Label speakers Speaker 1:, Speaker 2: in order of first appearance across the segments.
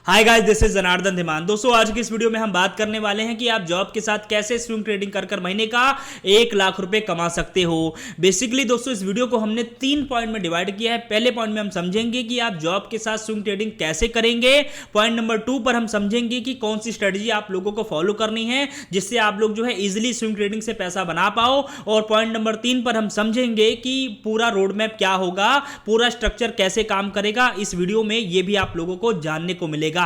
Speaker 1: Hi guys, this is Janardan Dhiman. दोस्तों, आज की इस वीडियो में हम बात करने वाले हैं कि आप जॉब के साथ कैसे स्विंग ट्रेडिंग कर महीने का 1 लाख रुपए कमा सकते हो। बेसिकली दोस्तों, इस वीडियो को हमने 3 पॉइंट में डिवाइड किया है। पहले पॉइंट में हम समझेंगे कि आप जॉब के साथ स्विंग ट्रेडिंग कैसे करेंगे। पॉइंट नंबर 2 पर हम समझेंगे कि कौन सी स्ट्रेटजी आप लोगों को फॉलो करनी है जिससे आप लोग जो है इजिली स्विंग ट्रेडिंग से पैसा बना पाओ। और पॉइंट नंबर 3 पर हम समझेंगे कि पूरा रोड मैप क्या होगा, पूरा स्ट्रक्चर कैसे काम करेगा। इस वीडियो में ये भी आप लोगों को जानने को मिलेगा।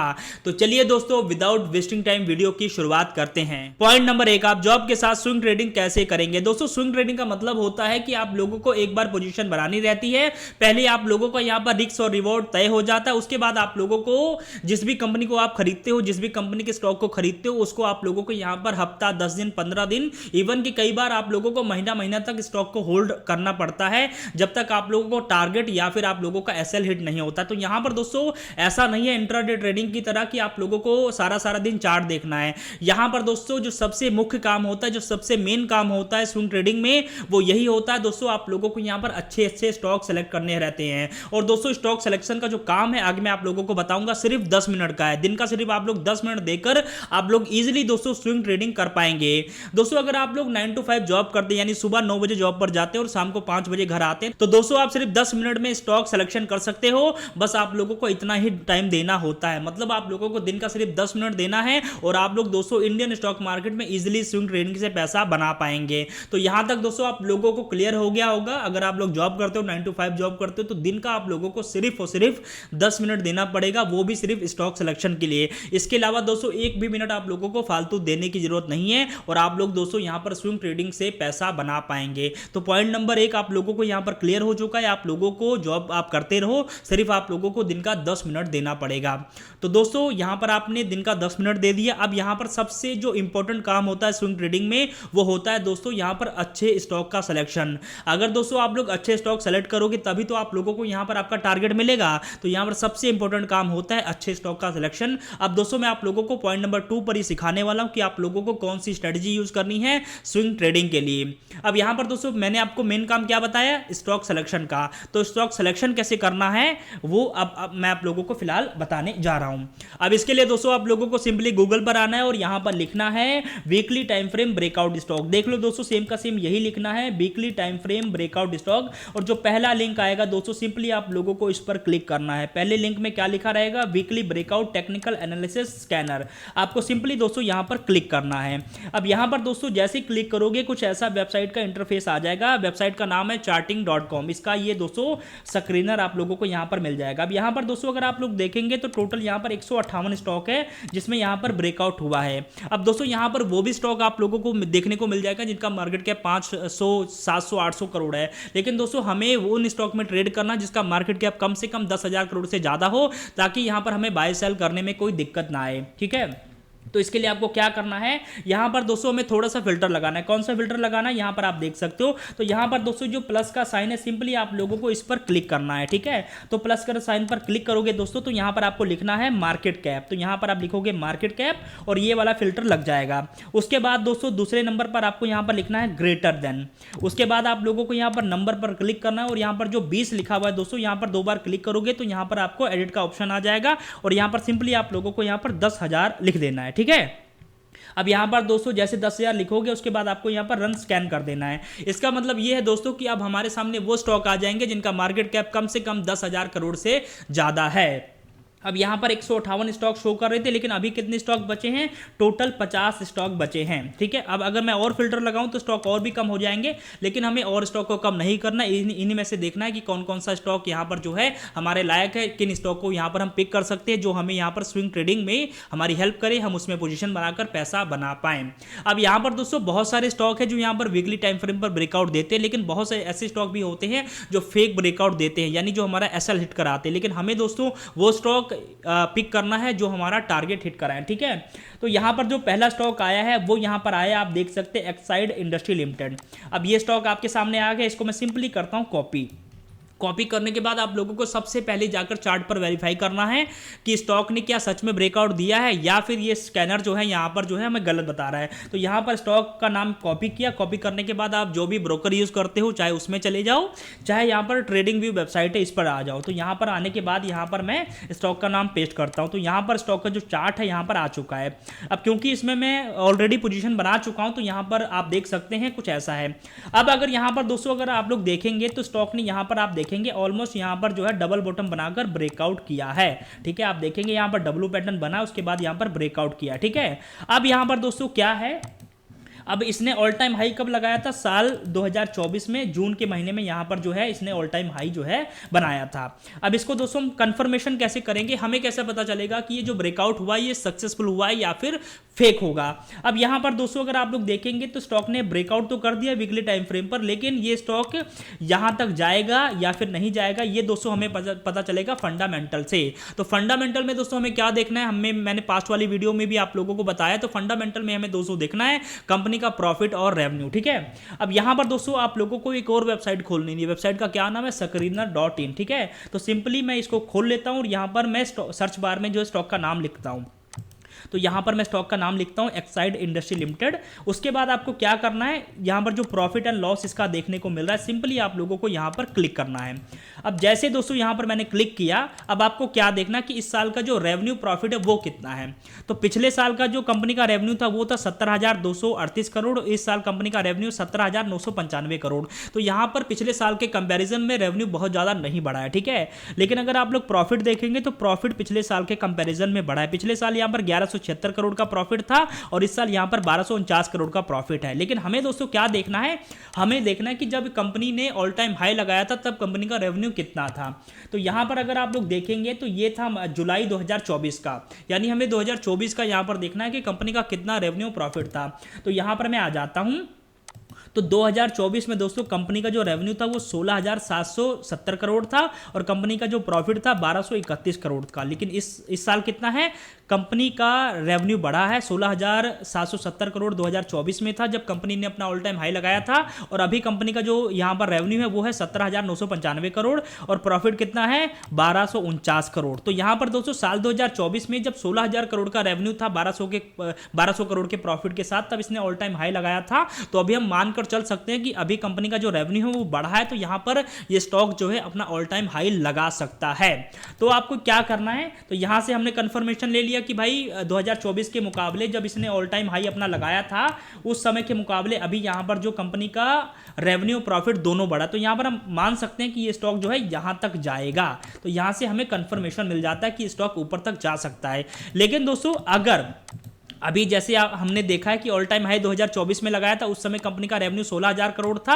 Speaker 1: तो चलिए दोस्तों, विदाउट वेस्टिंग टाइम वीडियो की शुरुआत करते हैं। पॉइंट नंबर 1, आप जॉब के साथ स्विंग ट्रेडिंग कैसे करेंगे। दोस्तों, स्विंग ट्रेडिंग का मतलब होता है कि आप लोगों को एक बार पोजीशन बनानी रहती है। पहले आप लोगों को यहां पर रिस्क और रिवॉर्ड तय हो जाता है। उसके बाद आप लोगों को जिस भी कंपनी को आप खरीदते हो, जिस भी कंपनी के स्टॉक को खरीदते हो, उसको आप लोगों को यहां पर हफ्ता, 10 दिन, 15 दिन, इवन कि कई बार आप लोगों को महीना महीना तक स्टॉक को होल्ड करना पड़ता है जब तक आप लोगों को टारगेट या फिर आप लोगों का एसएल हिट नहीं होता। तो यहां पर दोस्तों ऐसा नहीं है इंट्राडे ट्रेडिंग की तरह कि आप लोगों को सारा सारा दिन चार्ट देखना है। यहां पर दोस्तों जो सबसे मुख्य काम होता है, जो सबसे मेन काम होता है स्विंग ट्रेडिंग में, वो यही होता है दोस्तों, आप लोगों को यहां पर अच्छे अच्छे स्टॉक सेलेक्ट करने रहते हैं। और दोस्तों, स्टॉक सिलेक्शन का जो काम है आगे मैं आप लोगों को बताऊंगा, सिर्फ 10 मिनट का है। दिन का सिर्फ आप लोग 10 मिनट देकर आप लोग इजीली दोस्तों स्विंग ट्रेडिंग कर पाएंगे। दोस्तों, अगर आप लोग 9 to 5 जॉब करते हैं, यानी सुबह 9 बजे जॉब पर जाते हैं और शाम को 5 बजे घर आते हैं, तो दोस्तों आप सिर्फ 10 मिनट में स्टॉक सिलेक्शन कर सकते हो। बस आप लोगों को इतना ही टाइम देना होता है। मतलब आप लोगों को दिन का सिर्फ 10 मिनट देना है और आप लोग दोस्तों इंडियन स्टॉक मार्केट में इजीली स्विंग ट्रेडिंग से पैसा बना पाएंगे। तो यहां तक दोस्तों आप लोगों को क्लियर हो गया होगा। अगर आप लोग जॉब करते हो, 9 to 5 जॉब करते हो, तो दिन का आप लोगों को सिर्फ और सिर्फ 10 मिनट देना पड़ेगा, वो भी सिर्फ स्टॉक सिलेक्शन के लिए। इसके अलावा दोस्तों एक भी मिनट आप लोगों को फालतू देने की जरूरत नहीं है और आप लोग दोस्तों यहां पर स्विंग ट्रेडिंग से पैसा बना पाएंगे। तो पॉइंट नंबर 1 आप लोगों को यहां पर क्लियर हो चुका है। आप लोगों को जॉब आप करते रहो, सिर्फ आप लोगों को दिन का 10 मिनट देना पड़ेगा। तो दोस्तों यहां पर आपने दिन का 10 मिनट दे दिया। अब यहां पर सबसे जो इंपॉर्टेंट काम होता है स्विंग ट्रेडिंग में, वो होता है दोस्तों यहां पर अच्छे स्टॉक का सिलेक्शन। अगर दोस्तों आप लोग अच्छे स्टॉक सेलेक्ट करोगे तभी तो आप लोगों को यहां पर आपका टारगेट मिलेगा। तो यहां पर सबसे इंपॉर्टेंट काम होता है अच्छे स्टॉक का सिलेक्शन। अब दोस्तों मैं आप लोगों को पॉइंट नंबर 2 पर ही सिखाने वाला हूं कि आप लोगों को कौन सी स्ट्रेटजी यूज करनी है स्विंग ट्रेडिंग के लिए। अब यहां पर दोस्तों मैंने आपको मेन काम क्या बताया, स्टॉक सिलेक्शन का। तो स्टॉक सिलेक्शन कैसे करना है वो अब मैं आप लोगों को फिलहाल बताने जा रहा हूं। अब इसके लिए दोस्तों आप लोगों को सिंपली गूगल पर आना है और यहां पर लिखना है weekly time frame breakout stock. देख लो दोस्तों, सेम का सेम यही लिखना है, weekly time frame breakout stock. और जो पहला लिंक आएगा दोस्तों, सिंपली आप लोगों को इस पर क्लिक करना है। पहले लिंक में क्या लिखा रहेगा, weekly breakout technical analysis scanner. आपको सिंपली दोस्तों यहां पर क्लिक करना है। अब यहां पर दोस्तों जैसे क्लिक करोगे कुछ ऐसा वेबसाइट का इंटरफेस आ जाएगा। वेबसाइट का नाम है charting.com। इसका ये दोस्तों स्क्रीनर आप लोगों को यहां पर मिल जाएगा। अब यहां पर दोस्तों अगर आप लोग देखेंगे तो टोटल यहां पर 158 स्टॉक है जिसमें यहां पर ब्रेकआउट हुआ है। अब दोस्तों यहां पर वो भी स्टॉक आप लोगों को देखने को मिल जाएगा जिनका मार्केट कैप 500, 700, 800 करोड़ है। लेकिन दोस्तों हमें वो उन स्टॉक में ट्रेड करना जिसका मार्केट कैप कम से कम 10,000 करोड़ से ज्यादा हो, ताकि यहां पर हमें बाय सेल करने में कोई दिक्कत ना आए। ठीक है, तो इसके लिए आपको क्या करना है, यहां पर दोस्तों हमें थोड़ा सा फिल्टर लगाना है। कौन सा फिल्टर लगाना है, यहां पर आप देख सकते हो। तो यहां पर दोस्तों जो प्लस का साइन है, सिंपली आप लोगों को इस पर क्लिक करना है। ठीक है, तो प्लस का साइन पर क्लिक करोगे दोस्तों तो यहां पर आपको लिखना है मार्केट कैप। तो यहां पर आप लिखोगे मार्केट कैप और ये वाला फिल्टर लग जाएगा। उसके बाद दोस्तों दूसरे नंबर पर आपको यहां पर लिखना है ग्रेटर देन। उसके बाद आप लोगों को यहां पर नंबर पर क्लिक करना है और यहां पर जो 20 लिखा हुआ है दोस्तों, यहां पर 2 बार क्लिक करोगे तो यहां पर आपको एडिट का ऑप्शन आ जाएगा और यहां पर सिंपली आप लोगों को यहां पर 10,000 लिख देना है। ठीक है, अब यहां पर दोस्तों जैसे 10,000 लिखोगे उसके बाद आपको यहां पर रन स्कैन कर देना है। इसका मतलब यह है दोस्तों कि अब हमारे सामने वो स्टॉक आ जाएंगे जिनका मार्केट कैप कम से कम 10,000 करोड़ से ज्यादा है। अब यहां पर 158 स्टॉक शो कर रहे थे, लेकिन अभी कितने स्टॉक बचे हैं, टोटल 50 स्टॉक बचे हैं। ठीक है, अब अगर मैं और फिल्टर लगाऊं तो स्टॉक और भी कम हो जाएंगे, लेकिन हमें और स्टॉक को कम नहीं करना। इन्हीं में से देखना है कि कौन कौन सा स्टॉक यहां पर जो है हमारे लायक है, किन स्टॉक को यहां पर हम पिक कर सकते हैं जो हमें यहां पर स्विंग ट्रेडिंग में हमारी हेल्प करे, हम उसमें पोजीशन बनाकर पैसा बना पाए। अब यहां पर दोस्तों बहुत सारे स्टॉक है जो यहां पर वीकली टाइम फ्रेम पर ब्रेकआउट देते हैं, लेकिन बहुत सारे ऐसे स्टॉक भी होते हैं जो फेक ब्रेकआउट देते हैं, यानी जो हमारा एसएल हिट कराते हैं। लेकिन हमें दोस्तों वो स्टॉक पिक करना है जो हमारा टारगेट हिट कराए। ठीक है, तो यहां पर जो पहला स्टॉक आया है वो यहां पर आया, आप देख सकते हैं एक्साइड इंडस्ट्री लिमिटेड। अब ये स्टॉक आपके सामने आ गया, इसको मैं सिंपली करता हूं कॉपी। कॉपी करने के बाद आप लोगों को सबसे पहले जाकर चार्ट पर वेरीफाई करना है कि स्टॉक ने क्या सच में ब्रेकआउट दिया है या फिर ये स्कैनर जो है यहाँ पर जो है हमें गलत बता रहा है। तो यहाँ पर स्टॉक का नाम कॉपी किया, कॉपी करने के बाद आप जो भी ब्रोकर यूज़ करते हो चाहे उसमें चले जाओ, चाहे यहाँ पर ट्रेडिंग व्यू वेबसाइट है इस पर आ जाओ। तो यहाँ पर आने के बाद यहाँ पर मैं स्टॉक का नाम पेस्ट करता हूँ। तो यहाँ पर स्टॉक का जो चार्ट है यहाँ पर आ चुका है। अब क्योंकि इसमें मैं ऑलरेडी पोजीशन बना चुका हूँ तो यहाँ पर आप देख सकते हैं कुछ ऐसा है। अब अगर यहाँ पर दोस्तों अगर आप लोग देखेंगे तो स्टॉक ने यहाँ पर आप देखेंगे ऑलमोस्ट यहाँ पर जो है डबल बॉटम बनाकर ब्रेकआउट किया है। ठीक है, आप देखेंगे यहाँ पर डब्ल्यू पैटर्न बना, उसके बाद यहाँ पर ब्रेकआउट किया। ठीक है, अब यहाँ पर दोस्तों क्या है, अब इसने ऑल टाइम हाई कब लगाया था, साल 2024 में जून के महीने में यहाँ पर जो है इसने ऑल टाइम हाई जो है बनाया था। अब इसको दोस्तों हम कंफर्मेशन कैसे करेंगे, हमें कैसे पता चलेगा कि ये जो ब्रेकआउट हुआ ये सक्सेसफुल हुआ है या फिर फेक होगा। अब यहाँ पर दोस्तों अगर आप लोग देखेंगे तो स्टॉक ने ब्रेकआउट तो कर दिया वीकली टाइम फ्रेम पर, लेकिन ये स्टॉक यहाँ तक जाएगा या फिर नहीं जाएगा ये दोस्तों हमें पता चलेगा फंडामेंटल से। तो फंडामेंटल में दोस्तों हमें क्या देखना है, मैंने पास्ट वाली वीडियो में भी आप लोगों को बताया। तो फंडामेंटल में हमें दोस्तों देखना है कंपनी का प्रॉफिट और रेवेन्यू। ठीक है, अब यहां पर दोस्तों आप लोगों को एक और वेबसाइट खोलनी है। वेबसाइट का क्या नाम है, screener.in। ठीक है, तो सिंपली मैं इसको खोल लेता हूं और यहां पर मैं सर्च बार में जो स्टॉक का नाम लिखता हूं। तो यहां पर मैं स्टॉक का नाम लिखता हूं एक्साइड इंडस्ट्री लिमिटेड। उसके बाद आपको क्या करना है, यहां पर जो प्रॉफिट एंड लॉस इसका देखने को मिल रहा है, सिंपली आप लोगों को यहां पर क्लिक करना है। अब जैसे दोस्तों यहां पर मैंने क्लिक किया, अब आपको क्या देखना कि इस साल का जो रेवेन्यू प्रॉफिट है वो कितना है। तो पिछले साल का जो कंपनी का रेवेन्यू था वो था 17,238 करोड़, इस साल कंपनी का रेवेन्यू 17,995 करोड़। तो यहां पर पिछले साल के कंपैरिजन में रेवेन्यू बहुत ज्यादा नहीं बढ़ा है। ठीक है, लेकिन अगर आप लोग प्रॉफिट देखेंगे तो प्रॉफिट पिछले साल के कंपैरिजन में बढ़ा है। पिछले साल यहां पर 1176 करोड़ का प्रॉफिट था और इस साल यहां पर 1249 करोड़ का प्रॉफिट है। लेकिन हमें दोस्तों क्या देखना है, हमें देखना है कि जब कंपनी ने ऑल टाइम हाई लगाया था तब कंपनी का रेवेन्यू कितना था। तो यहां पर अगर आप लोग देखेंगे तो ये था जुलाई 2024 का, यानी हमें 2024 का यहां पर देखना है कि कंपनी का कितना रेवेन्यू प्रॉफिट था। तो यहां पर मैं आ जाता हूं। तो 2024 में दोस्तों कंपनी का जो रेवेन्यू था वो 16,770 करोड़ था और कंपनी का जो प्रॉफिट था 1231 करोड़ का। लेकिन इस साल कितना है, कंपनी का रेवेन्यू बढ़ा है, 16,770 करोड़ 2024 में था जब कंपनी ने अपना ऑल टाइम हाई लगाया था, और अभी कंपनी का जो यहाँ पर रेवेन्यू है वो है 17,995 करोड़ और प्रॉफिट कितना है 1249 करोड़। तो यहाँ पर दोस्तों साल 2024 में जब 16,000 करोड़ का रेवेन्यू था 1200 करोड़ के प्रॉफिट के साथ, तब इसने ऑल टाइम हाई लगाया था। तो अभी हम मानकर चल सकते हैं कि अभी कंपनी का जो रेवेन्यू है वो बढ़ा है, तो यहाँ पर ये स्टॉक जो है अपना ऑल टाइम हाई लगा सकता है। तो आपको क्या करना है, तो यहाँ से हमने कंफर्मेशन ले लिया कि भाई 2024 के मुकाबले जब इसने ऑल टाइम हाई अपना लगाया था उस समय के मुकाबले अभी यहाँ पर जो कंपनी का रेवेन्यू प्रॉफिट दोनों बढ़ा, तो यहाँ पर हम मान सकते हैं कि ये स्टॉक जो है यहाँ तक जाएगा। तो यहाँ से हमें कंफर्मेशन मिल जाता है कि स्टॉक ऊपर तक जा सकता है। लेकिन दोस्तों अगर अभी जैसे हमने देखा है कि ऑल टाइम हाई 2024 में लगाया था, उस समय कंपनी का रेवेन्यू 16,000 करोड़ था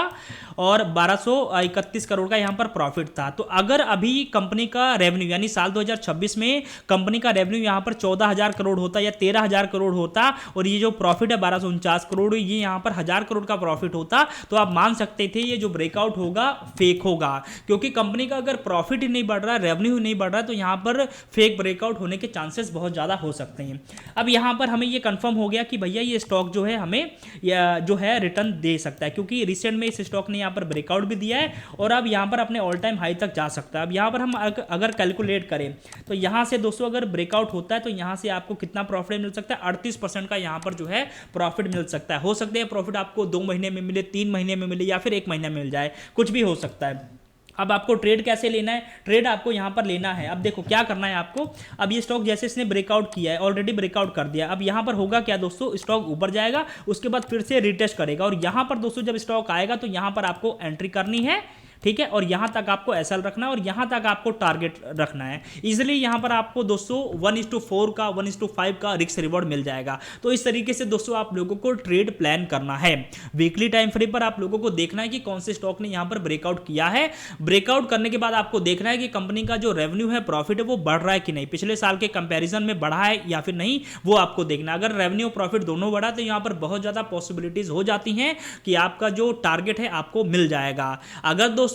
Speaker 1: और 1231 करोड़ का यहाँ पर प्रॉफिट था। तो अगर अभी कंपनी का रेवेन्यू यानी साल 2026 में कंपनी का रेवेन्यू यहाँ पर 14,000 करोड़ होता या 13,000 करोड़ होता और ये जो प्रॉफिट है 1249 करोड़, ये यहाँ पर 1,000 करोड़ का प्रॉफिट होता, तो आप मान सकते थे ये जो ब्रेकआउट होगा फेक होगा। क्योंकि कंपनी का अगर प्रॉफिट ही नहीं बढ़ रहा, रेवेन्यू ही नहीं बढ़ रहा, तो यहाँ पर फेक ब्रेकआउट होने के चांसेस बहुत ज़्यादा हो सकते हैं। अब यहाँ पर हमें कंफर्म हो गया कि भैया ये स्टॉक जो है हमें जो है रिटर्न दे सकता है, क्योंकि रिसेंट में इस स्टॉक ने यहाँ पर ब्रेकआउट भी दिया है और अब यहाँ पर अपने ऑल टाइम हाई तक जा सकता है। अब यहाँ पर हम अगर कैलकुलेट करें तो यहाँ से दोस्तों अगर ब्रेकआउट होता है तो यहाँ से आपको कितना प्रॉफिट मिल सकता है, 38% का यहाँ पर जो है प्रॉफिट मिल सकता है। हो सकता है प्रॉफिट आपको 2 महीने में मिले, 3 महीने में मिले या फिर 1 महीने में मिल जाए, कुछ भी हो सकता है। अब आपको ट्रेड कैसे लेना है, ट्रेड आपको यहाँ पर लेना है। अब देखो क्या करना है आपको, अब ये स्टॉक जैसे इसने ब्रेकआउट किया है, ऑलरेडी ब्रेकआउट कर दिया, अब यहाँ पर होगा क्या दोस्तों, स्टॉक ऊपर जाएगा, उसके बाद फिर से रिटेस्ट करेगा और यहाँ पर दोस्तों जब स्टॉक आएगा तो यहाँ पर आपको एंट्री करनी है, ठीक है, और यहां तक आपको एसएल रखना है और यहां तक आपको टारगेट रखना है। इजीली यहां पर आपको दोस्तों 1:4 का 1:5 का रिस्क रिवॉर्ड मिल जाएगा। तो इस तरीके से दोस्तों आप लोगों को ट्रेड प्लान करना है। वीकली टाइम फ्रेम पर आप लोगों को देखना है कि कौन से स्टॉक ने यहां पर ब्रेकआउट किया है। ब्रेकआउट करने के बाद आपको देखना है कि कंपनी का जो रेवेन्यू है, प्रॉफिट है, वो बढ़ रहा है कि नहीं, पिछले साल के कंपेरिजन में बढ़ा है या फिर नहीं, वो आपको देखना। अगर रेवेन्यू प्रॉफिट दोनों बढ़ा तो यहां पर बहुत ज्यादा पॉसिबिलिटीज हो जाती हैं कि आपका जो टारगेट है आपको मिल जाएगा। अगर दोस्तों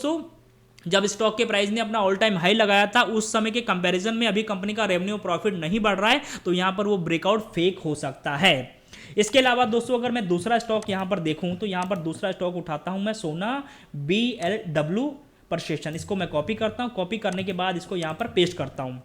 Speaker 1: जब स्टॉक के प्राइस ने अपना ऑल टाइम हाई लगाया था उस समय के कंपैरिजन में अभी कंपनी का रेवेन्यू प्रॉफिट नहीं बढ़ रहा है, तो यहां पर वो ब्रेकआउट फेक हो सकता है। इसके अलावा दोस्तों अगर मैं दूसरा स्टॉक यहां पर देखूं तो यहां पर दूसरा स्टॉक उठाता हूं मैं, सोना BLW पर सेशन। इसको मैं कॉपी करता हूं, कॉपी करने के बाद इसको यहां पर पेस्ट करता हूं।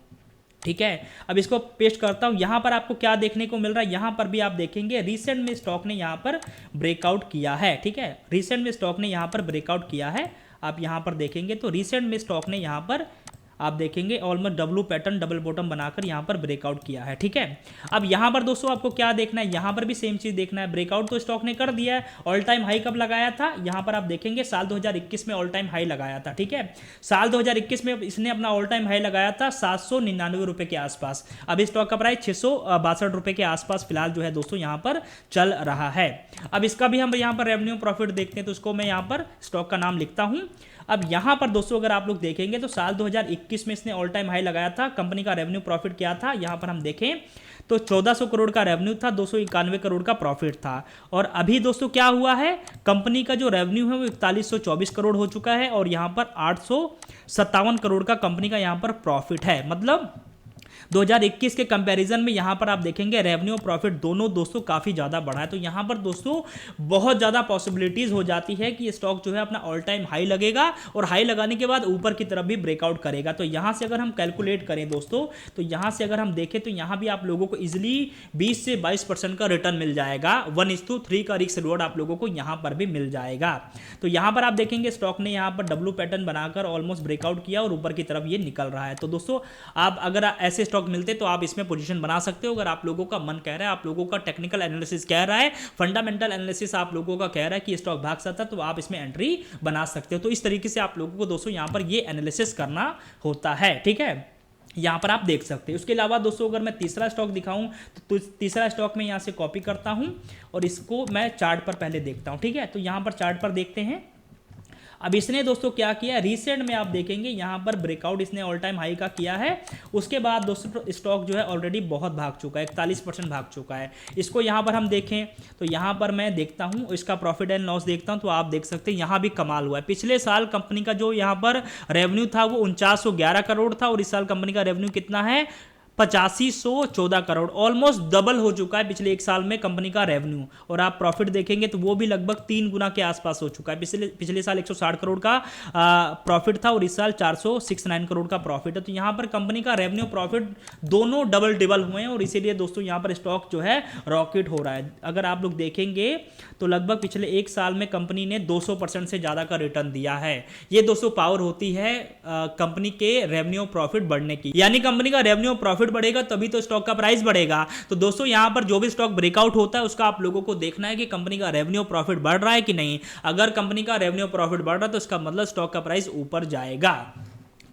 Speaker 1: ठीक है, अब इसको पेस्ट करता हूं। यहां पर आपको क्या देखने को मिल रहा है, यहां पर भी आप देखेंगे रिसेंट में स्टॉक ने यहां पर ब्रेकआउट किया है। ठीक है, रिसेंट में स्टॉक ने यहां पर ब्रेकआउट किया है। आप यहां पर देखेंगे तो रिसेंट में स्टॉक ने यहां पर आप देखेंगे almost W pattern double bottom बनाकर यहां पर ब्रेकआउट किया है। ठीक है, अब यहां पर दोस्तों आपको क्या देखना है, यहां पर भी सेम चीज देखना है। ब्रेकआउट तो स्टॉक ने कर दिया है। ऑल टाइम हाई कब लगाया था, यहां पर आप देखेंगे साल 2021 में ऑल टाइम हाई लगाया था। ठीक है, साल 2021 में इसने अपना ऑल टाइम हाई लगाया था 799 रुपए के आसपास। अब स्टॉक का प्राइस 662 रुपए के आसपास फिलहाल जो है दोस्तों यहां पर चल रहा है। अब इसका भी हम यहां पर रेवेन्यू प्रॉफिट देखते हैं, तो इसको मैं यहां पर स्टॉक का नाम लिखता हूं। अब यहां पर दोस्तों अगर आप लोग देखेंगे तो साल 2021 में इसने ऑल टाइम हाई लगाया था। कंपनी का रेवेन्यू प्रॉफिट क्या था, यहां पर हम देखें तो 1400 करोड़ का रेवेन्यू था, 291 करोड़ का प्रॉफिट था। और अभी दोस्तों क्या हुआ है, कंपनी का जो रेवेन्यू है वो 4124 करोड़ हो चुका है और यहां पर 857 करोड़ का कंपनी का यहां पर प्रॉफिट है। मतलब 2021 के कंपैरिजन में यहां पर आप देखेंगे रेवेन्यू और प्रॉफिट दोनों दोस्तों काफी ज्यादा बढ़ा है। तो यहां पर दोस्तों बहुत ज्यादा पॉसिबिलिटीज हो जाती है कि ये स्टॉक जो है अपना ऑल टाइम हाई लगेगा और हाई लगाने के बाद ऊपर की तरफ भी ब्रेकआउट करेगा। तो यहां से अगर हम कैलकुलेट करें दोस्तों, तो यहां से अगर हम देखें तो यहां भी आप लोगों को इजिली 20 से 22% का रिटर्न मिल जाएगा। 1:3 का रिस्क रिवॉर्ड आप लोगों को यहां पर भी मिल जाएगा। तो यहां पर आप देखेंगे स्टॉक ने यहां पर डब्ल्यू पैटर्न बनाकर ऑलमोस्ट ब्रेकआउट किया और ऊपर की तरफ ये निकल रहा है। तो दोस्तों आप अगर ऐसे स्टॉक मिलते तो आप इसमें पोजीशन बना सकते हो। अगर आप लोगों का मन कह रहा है, आप लोगों का टेक्निकल एनालिसिस कह रहा है, फंडामेंटल एनालिसिस आप लोगों का कह रहा है कि स्टॉक भाग सकता है, तो आप इसमें एंट्री बना सकते हो। तो इस तरीके से आप लोगों को दोस्तों यहां पर ये एनालिसिस करना होता है। ठीक है, यहां पर आप देख सकते हैं। उसके अलावा दोस्तों अगर मैं तीसरा स्टॉक दिखाऊं तो तीसरा स्टॉक में यहां से कॉपी करता हूं और इसको मैं चार्ट पर पहले देखता हूं। ठीक है, तो यहां पर चार्ट पर देखते हैं। अब इसने दोस्तों क्या किया, रिसेंट में आप देखेंगे यहां पर ब्रेकआउट इसने ऑल टाइम हाई का किया है। उसके बाद दोस्तों स्टॉक जो है ऑलरेडी बहुत भाग चुका है, 41% भाग चुका है। इसको यहां पर हम देखें तो यहां पर मैं देखता हूं इसका प्रॉफिट एंड लॉस देखता हूं, तो आप देख सकते हैं यहां भी कमाल हुआ है। पिछले साल कंपनी का जो यहां पर रेवेन्यू था वो 4911 करोड़ था और इस साल कंपनी का रेवेन्यू कितना है, 8514 करोड़। ऑलमोस्ट डबल हो चुका है पिछले एक साल में कंपनी का रेवेन्यू। और आप प्रॉफिट देखेंगे तो वो भी लगभग 3 गुना के आसपास हो चुका है। पिछले साल 160 करोड़ का प्रॉफिट था और इस साल 469 करोड़ का प्रॉफिट है। तो यहां पर कंपनी का रेवेन्यू प्रॉफिट दोनों डबल हुए हैं और इसीलिए दोस्तों यहां पर स्टॉक जो है रॉकेट हो रहा है। अगर आप लोग देखेंगे तो लगभग पिछले एक साल में कंपनी ने 200% से ज्यादा का रिटर्न दिया है। ये दोस्तों पावर होती है कंपनी के रेवेन्यू प्रॉफिट बढ़ने की, यानी कंपनी का रेवेन्यू प्रॉफिट बढ़ेगा तभी तो स्टॉक का प्राइस बढ़ेगा। तो दोस्तों यहां पर जो भी स्टॉक ब्रेकआउट होता है उसका आप लोगों को देखना है कि कंपनी का रेवेन्यू प्रॉफिट बढ़ रहा है कि नहीं। अगर कंपनी का रेवेन्यू प्रॉफिट बढ़ रहा है तो इसका मतलब स्टॉक का प्राइस ऊपर जाएगा।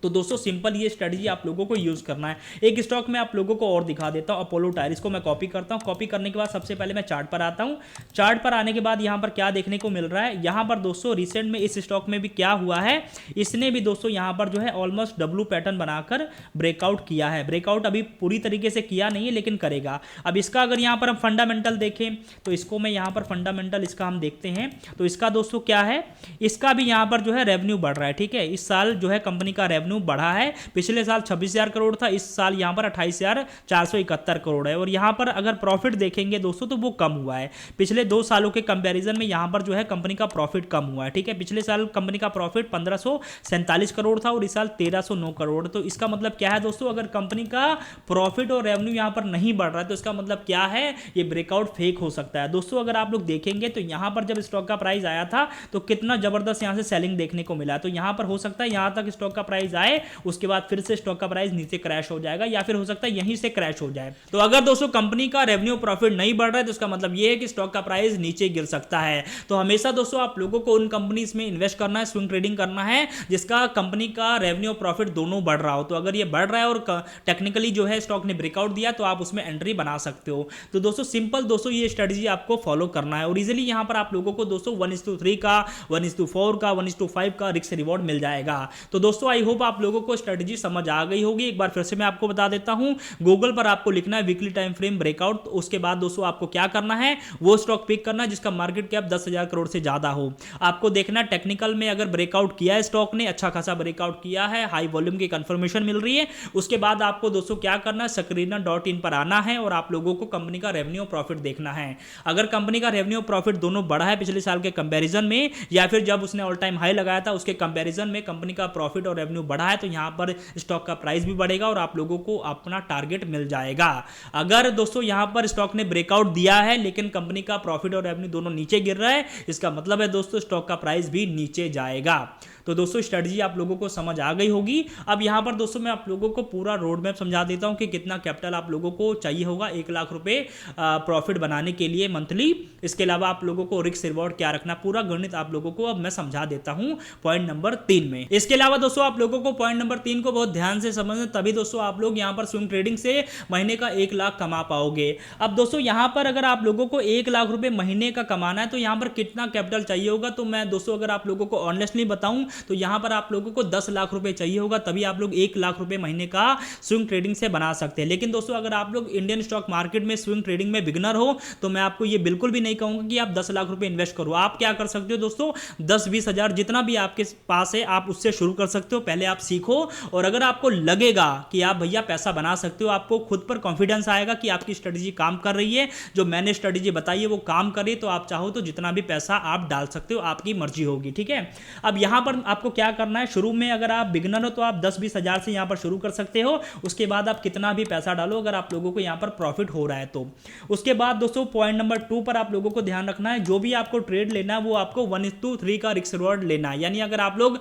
Speaker 1: तो दोस्तों सिंपल ये स्ट्रेटजी आप लोगों को यूज करना है। एक स्टॉक में आप लोगों को और दिखा देता हूं, अपोलो टायर। इसको मैं कॉपी करता हूं। कॉपी करने के बाद सबसे पहले मैं चार्ट पर आता हूं। चार्ट पर आने के बाद यहां पर क्या देखने को मिल रहा है, यहां पर दोस्तों रिसेंट में इस स्टॉक में भी क्या हुआ है, इसने भी दोस्तों यहां पर जो है ऑलमोस्ट डब्ल्यू पैटर्न बनाकर ब्रेकआउट किया है। ब्रेकआउट अभी पूरी तरीके से किया नहीं है लेकिन करेगा। अब इसका अगर यहां पर हम फंडामेंटल देखें तो इसको मैं यहां पर फंडामेंटल इसका हम देखते हैं तो इसका दोस्तों क्या है, इसका भी यहां पर जो है रेवेन्यू बढ़ रहा है। ठीक है, इस साल जो है कंपनी का रेवेन्यू बढ़ा है। पिछले साल 26,000 करोड़ था, इस साल यहां पर 28,471 करोड़ है। और यहां पर अगर प्रॉफिट देखेंगे दोस्तों तो वो कम हुआ है। पिछले 2 सालों के कंपैरिजन में यहां पर जो है कंपनी का प्रॉफिट कम हुआ है। ठीक है, पिछले साल कंपनी का प्रॉफिट 1547 करोड़ था और इस साल 1309 करोड़। तो इसका मतलब क्या है दोस्तों, अगर कंपनी का प्रॉफिट और रेवेन्यू यहां पर नहीं बढ़ रहा है तो इसका मतलब क्या है, ये ब्रेकआउट फेक हो सकता है। दोस्तों अगर आप लोग देखेंगे तो यहां पर जब स्टॉक का प्राइस आया था तो कितना जबरदस्त यहां से सेलिंग देखने को मिला। तो यहां पर हो सकता है यहां तक स्टॉक का प्राइस आए, उसके बाद फिर से स्टॉक का प्राइस नीचे क्रैश हो जाएगा या फिर हो सकता है यहीं से क्रैश हो जाए। तो अगर दोस्तों कंपनी का रेवेन्यू प्रॉफिट नहीं बढ़ रहा है तो इसका मतलब यह है कि स्टॉक का प्राइस नीचे गिर सकता है। तो हमेशा दोस्तों आप लोगों को उन कंपनीज में इन्वेस्ट करना है, स्विंग ट्रेडिंग करना है जिसका कंपनी का रेवेन्यू प्रॉफिट दोनों बढ़ रहा हो। तो अगर ये बढ़ रहा है और टेक्निकली जो है स्टॉक ने ब्रेकआउट दिया तो आप उसमें एंट्री बना सकते हो। तो दोस्तों सिंपल दोस्तों ये स्ट्रेटजी आपको फॉलो करना है और इजीली यहां पर आप लोगों को दोस्तों 1:3 का, 1:4 का, 1:5 का रिस्क रिवॉर्ड मिल जाएगा। तो दोस्तों आई होप आप आप लोगों को स्ट्रेटजी समझ आ गई होगी। एक बार फिर से मैं आपको बता देता हूं, गूगल पर आपको लिखना है वीकली टाइम फ्रेम ब्रेकआउट। उसके बाद दोस्तों आपको क्या करना है, वो स्टॉक पिक करना है जिसका मार्केट कैप 10,000 करोड़ से ज्यादा हो। आपको देखना टेक्निकल में अगर ब्रेकआउट किया है स्टॉक ने, अच्छा खासा ब्रेकआउट किया है, हाई वॉल्यूम की कंफर्मेशन मिल रही है, उसके बाद आपको दोस्तों क्या करना है, screener.in पर आना है और आप लोगों को कंपनी का रेवेन्यू प्रॉफिट देखना है। अगर कंपनी का रेवेन्यू प्रॉफिट दोनों बढ़ा है पिछले साल के कंपैरिजन में, या फिर जब उसने ऑल टाइम हाई लगाया था उसके कंपैरिजन में कंपनी का प्रॉफिट और रेवेन्यू बढ़ा है, तो यहां पर स्टॉक का प्राइस भी बढ़ेगा और आप लोगों को अपना टारगेट मिल जाएगा। अगर दोस्तों यहां पर स्टॉक ने ब्रेकआउट दिया है लेकिन कंपनी का प्रॉफिट और रेवेन्यू दोनों नीचे गिर रहा है, इसका मतलब है दोस्तों स्टॉक का प्राइस भी नीचे जाएगा। तो दोस्तों स्ट्रेटजी आप लोगों को समझ आ गई होगी। अब यहां पर दोस्तों मैं आप लोगों को पूरा रोड मैप समझा देता हूं कि कितना कैपिटल आप लोगों को चाहिए होगा 1 लाख रुपए प्रॉफिट बनाने के लिए मंथली। इसके अलावा आप लोगों को रिस्क रिवॉर्ड क्या रखना, पूरा गणित आप लोगों को अब मैं समझा देता हूं पॉइंट नंबर 3 में। इसके अलावा दोस्तों आप लोगों को पॉइंट नंबर 3 को बहुत ध्यान से समझना, तभी दोस्तों आप लोग यहां पर स्विंग ट्रेडिंग से महीने का 1 लाख कमा पाओगे। अब दोस्तों यहां पर अगर आप लोगों को 1 लाख रुपए महीने का कमाना है तो यहां पर कितना कैपिटल चाहिए होगा, तो मैं दोस्तों अगर आप लोगों को ऑनेस्टली बताऊं तो यहां पर आप लोगों को 10 लाख रुपए चाहिए होगा, तभी आप लोग 1 लाख रुपए महीने का स्विंग ट्रेडिंग से बना सकते हैं। लेकिन दोस्तों अगर आप लोग इंडियन स्टॉक मार्केट में स्विंग ट्रेडिंग में बिगनर हो तो मैं आपको ये बिल्कुल भी नहीं कहूंगा कि आप 10 लाख रुपए इन्वेस्ट करो। आप क्या कर सकते हो दोस्तों, 10-20 हजार जितना भी आपके पास है आप उससे शुरू कर सकते हो। पहले आप सीखो और अगर आपको लगेगा कि आप भैया पैसा बना सकते हो, आपको खुद पर कॉन्फिडेंस आएगा कि आपकी स्ट्रेटजी काम कर रही है, जो मैंने स्ट्रेटजी बताई है वो काम करे, तो आप चाहो तो जितना भी पैसा आप डाल सकते हो, आपकी मर्जी होगी। ठीक है, अब यहां पर आपको क्या करना है, शुरू में अगर आप बिगनर हो तो आप 10-20 हजार से यहां पर शुरू कर सकते हो। उसके बाद आप कितना भी पैसा डालो अगर आप लोगों को यहां पर प्रॉफिट हो रहा है तो। उसके बाद दोस्तों पॉइंट नंबर 2 पर आप लोगों को ध्यान रखना है, जो भी आपको ट्रेड लेना है वो आपको 1:3 का रिस्क रिवॉर्ड लेना है। यानी अगर आप लोग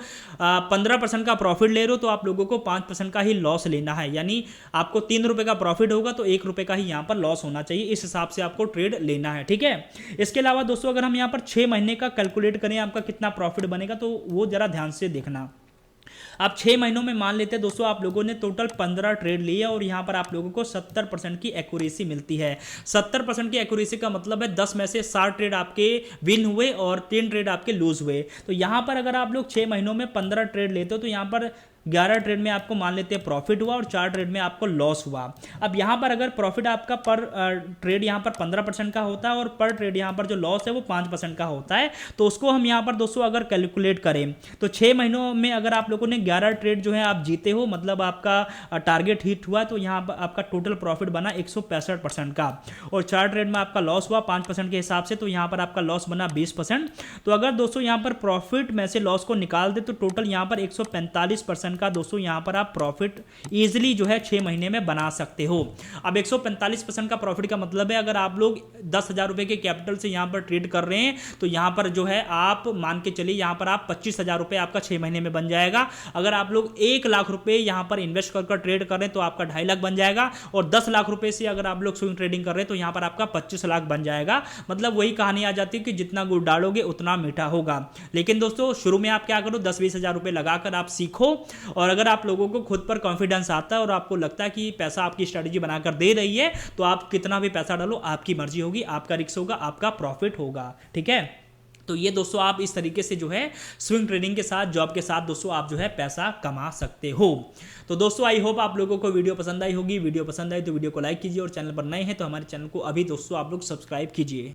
Speaker 1: 15% का प्रॉफिट ले रहे हो तो आप लोगों को 5% का ही लॉस लेना है। यानी आपको 3 रुपए का प्रॉफिट होगा तो 1 रुपए का ही यहां पर लॉस होना चाहिए, इस हिसाब से आपको ट्रेड लेना है। ठीक है, इसके अलावा दोस्तों अगर हम यहां पर 6 महीने का कैलकुलेट करें आपका कितना प्रॉफिट बनेगा, तो वो जरा ध्यान से देखना। आप 6 महीनों में मान लेते हैं दोस्तों आप लोगों ने टोटल 15 ट्रेड लिए और यहां पर आप लोगों को 70% की एक्यूरेसी मिलती है। 70% की एक्यूरेसी का मतलब है 10 में से 7 ट्रेड आपके विन हुए और 3 ट्रेड आपके लूज हुए। तो यहां पर अगर आप लोग 6 महीनों में 15 ट्रेड लेते हो तो यहां पर 11 ट्रेड में आपको मान लेते हैं प्रॉफिट हुआ और 4 ट्रेड में आपको लॉस हुआ। अब यहां पर अगर प्रॉफिट आपका पर ट्रेड यहां पर 15% का होता है और पर ट्रेड यहां पर जो लॉस है वो 5% का होता है, तो उसको हम यहां पर दोस्तों अगर कैलकुलेट करें तो 6 महीनों में अगर आप लोगों ने 11 ट्रेड जो है आप जीते हो, मतलब आपका टारगेट हिट हुआ, तो यहां पर आपका टोटल प्रॉफिट बना 165% का, और 4 ट्रेड में आपका लॉस हुआ 5% के हिसाब से, तो यहां पर आपका लॉस बना 20%। तो अगर दोस्तों यहां पर प्रॉफिट में से लॉस को निकाल दे तो टोटल यहां पर 145% का दोस्तों यहां पर आप प्रॉफिट इजीली जो है 6 महीने में बना सकते हो। अब 145% का प्रॉफिट का मतलब है अगर आप लोग 10,000 रुपए के कैपिटल से यहां पर ट्रेड कर रहे हैं तो यहां पर जो है आप मान के चलिए यहां पर आप 25,000 रुपए आपका 6 महीने में बन जाएगा। अगर आप लोग 1 लाख रुपए यहां पर इन्वेस्ट कर ट्रेड कर रहे हैं तो आपका 2.5 लाख बन जाएगा, और 10 लाख रुपए से अगर आप लोग स्विंग ट्रेडिंग कर रहे हैं तो यहां पर आपका 25 लाख बन जाएगा। मतलब वही कहानी आ जाती है कि जितना गुड़ डालोगे उतना मीठा होगा। लेकिन दोस्तों शुरू में आप क्या करो, 10-20 हजार रुपए लगाकर आप सीखो, और अगर आप लोगों को खुद पर कॉन्फिडेंस आता है और आपको लगता है कि पैसा आपकी स्ट्रेटजी बनाकर दे रही है तो आप कितना भी पैसा डालो, आपकी मर्जी होगी, आपका रिस्क होगा, आपका प्रॉफिट होगा। ठीक है, तो ये दोस्तों आप इस तरीके से जो है स्विंग ट्रेडिंग के साथ, जॉब के साथ दोस्तों आप जो है पैसा कमा सकते हो। तो दोस्तों आई होप आप लोगों को वीडियो पसंद आई होगी। वीडियो पसंद आई तो वीडियो को लाइक कीजिए, और चैनल पर नए हैं तो हमारे चैनल को अभी दोस्तों आप लोग सब्सक्राइब कीजिए।